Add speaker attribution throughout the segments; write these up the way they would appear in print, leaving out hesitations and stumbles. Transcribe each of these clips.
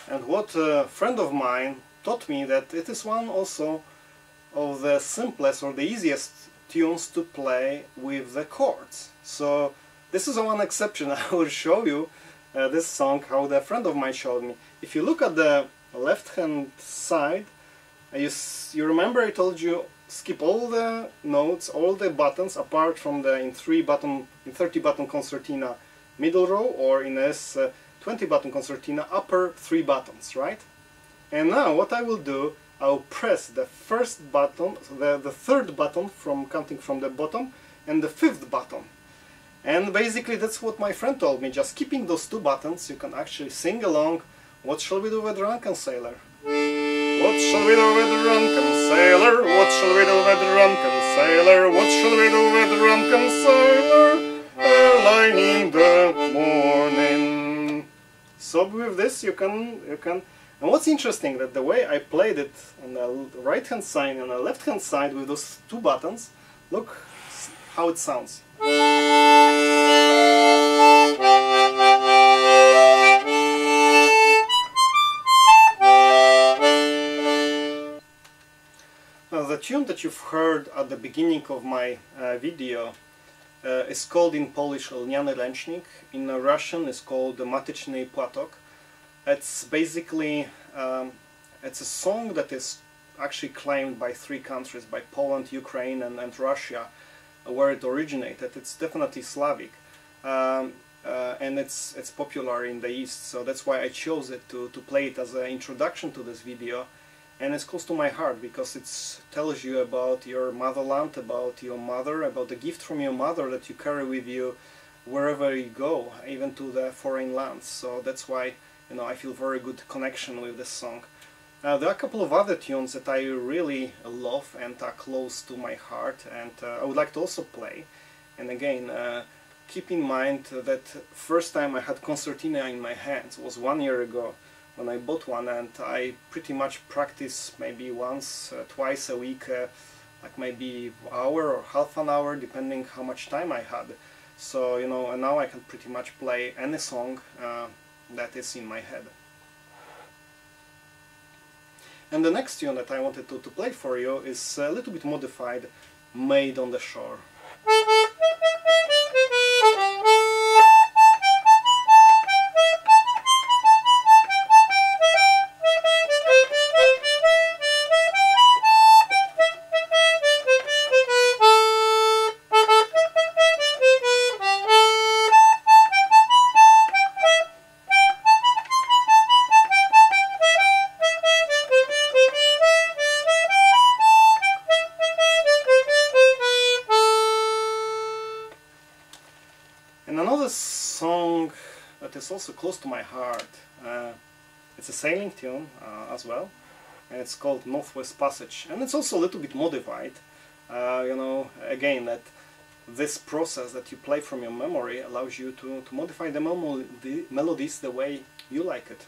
Speaker 1: And what a friend of mine taught me, that it is one also of the simplest or the easiest tunes to play with the chords. So this is one exception. I will show you this song, how the friend of mine showed me. If you look at the left hand side, you remember I told you skip all the notes, all the buttons, apart from the in 30 button concertina middle row, or in this 20 button concertina upper 3 buttons, right? And now what I will do, I'll press the first button, the third button from counting from the bottom, and the 5th button. And basically that's what my friend told me. Just keeping those 2 buttons, you can actually sing along. What shall we do with drunken sailor? What shall we do with drunken sailor? What shall we do with drunken sailor? What shall we do with drunken sailor? Early in the morning. So with this you can. And what's interesting, that the way I played it on the right hand side and the left hand side with those 2 buttons, look how it sounds. Now the tune that you've heard at the beginning of my video is called in Polish Lniany Ręcznik, in Russian it's called Matyczny Płatok. It's basically it's a song that is actually claimed by 3 countries, by Poland, Ukraine and Russia, where it originated. It's definitely Slavic, and it's popular in the East, so that's why I chose it to play it as an introduction to this video. And it's close to my heart because it tells you about your motherland, about your mother, about the gift from your mother that you carry with you wherever you go, even to the foreign lands. So that's why, you know, I feel very good connection with this song. There are a couple of other tunes that I really love and are close to my heart, and I would like to also play. And again, keep in mind that first time I had concertina in my hands was 1 year ago when I bought one, and I pretty much practice maybe once, twice a week, like maybe hour or half an hour, depending how much time I had. So, you know, and now I can pretty much play any song that is in my head. And the next tune that I wanted to play for you is a little bit modified, Maid on the Shore. And another song that is also close to my heart, it's a sailing tune as well, and it's called Northwest Passage, and it's also a little bit modified, you know, again, that this process that you play from your memory allows you to modify the melodies the way you like it.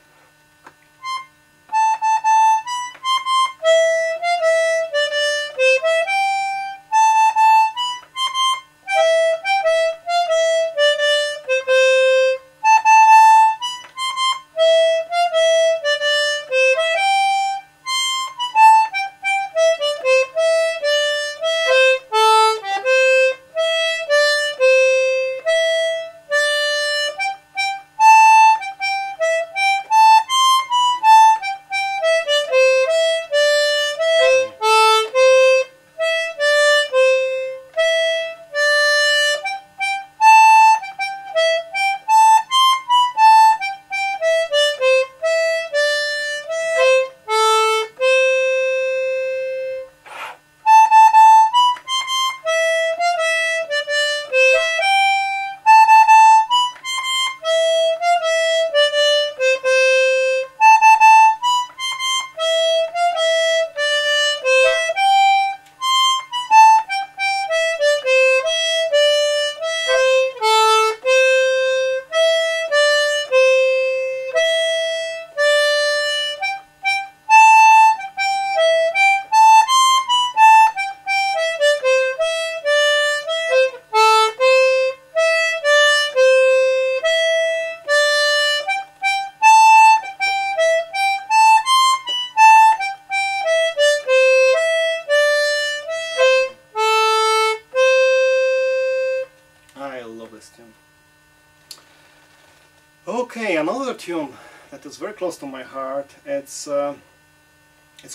Speaker 1: another tune that is very close to my heart. It's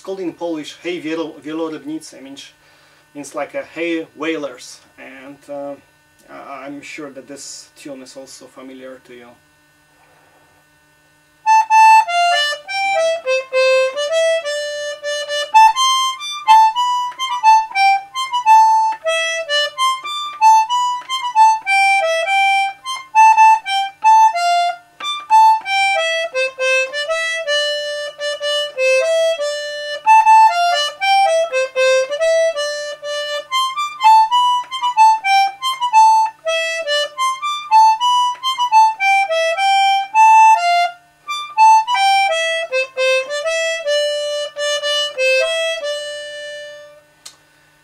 Speaker 1: called in Polish Chej, wielorybnicy, means like a Hey Whailers, and I'm sure that this tune is also familiar to you.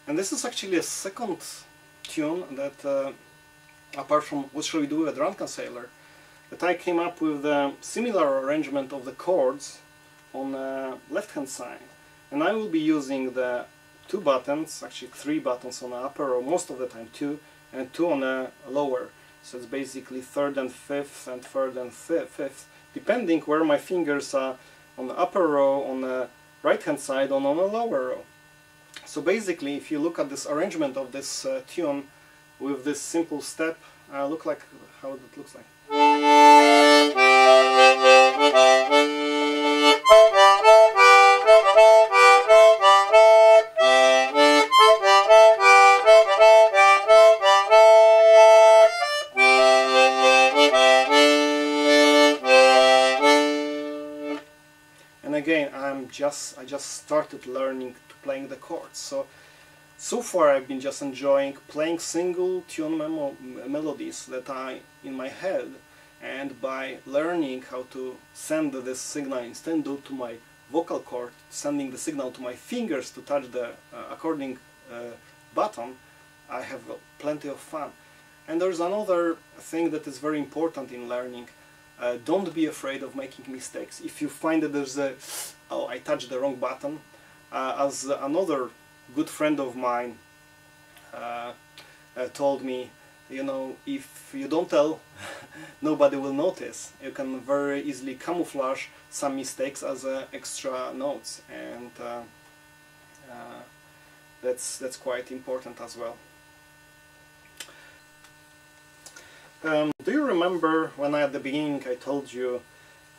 Speaker 1: And this is actually a second tune that, apart from What Shall We Do with a Drunken Sailor, that I came up with a similar arrangement of the chords on the left-hand side. And I will be using the two buttons, actually three buttons on the upper, or most of the time two, and two on the lower. So it's basically third and fifth, and third and fifth, depending where my fingers are on the upper row, on the right-hand side, or on the lower row. So basically, if you look at this arrangement of this tune with this simple step, look like how it looks like. And again, I just started learning to playing the chords. So far I've been just enjoying playing single tune melodies that are in my head, and by learning how to send this signal instead of to my vocal cord, sending the signal to my fingers to touch the according button, I have plenty of fun. And there's another thing that is very important in learning. Don't be afraid of making mistakes. If you find that there's a, oh, I touched the wrong button, as another good friend of mine told me, you know, if you don't tell, nobody will notice. You can very easily camouflage some mistakes as extra notes, and that's quite important as well. Do you remember when at the beginning I told you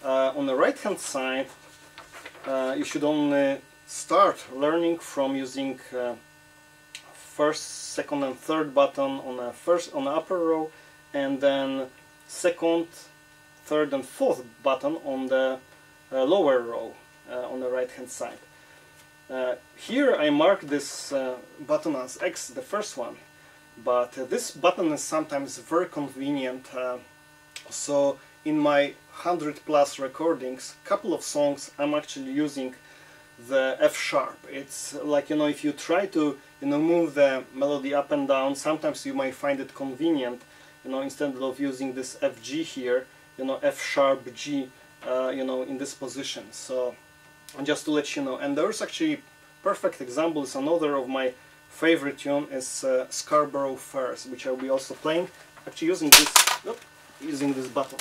Speaker 1: on the right hand side you should only start learning from using first, second and third button on the upper row, and then second, third and fourth button on the lower row on the right hand side. Here I mark this button as X, the first one, but this button is sometimes very convenient. So in my 100+ recordings, couple of songs I'm actually using the F sharp. It's like, you know, if you try to, you know, move the melody up and down, sometimes you might find it convenient, you know, instead of using this F G here, you know, F sharp G, you know, in this position. So just to let you know. And there's actually perfect example is another of my favorite tune is Scarborough Fares, which I'll be also playing, actually using this button.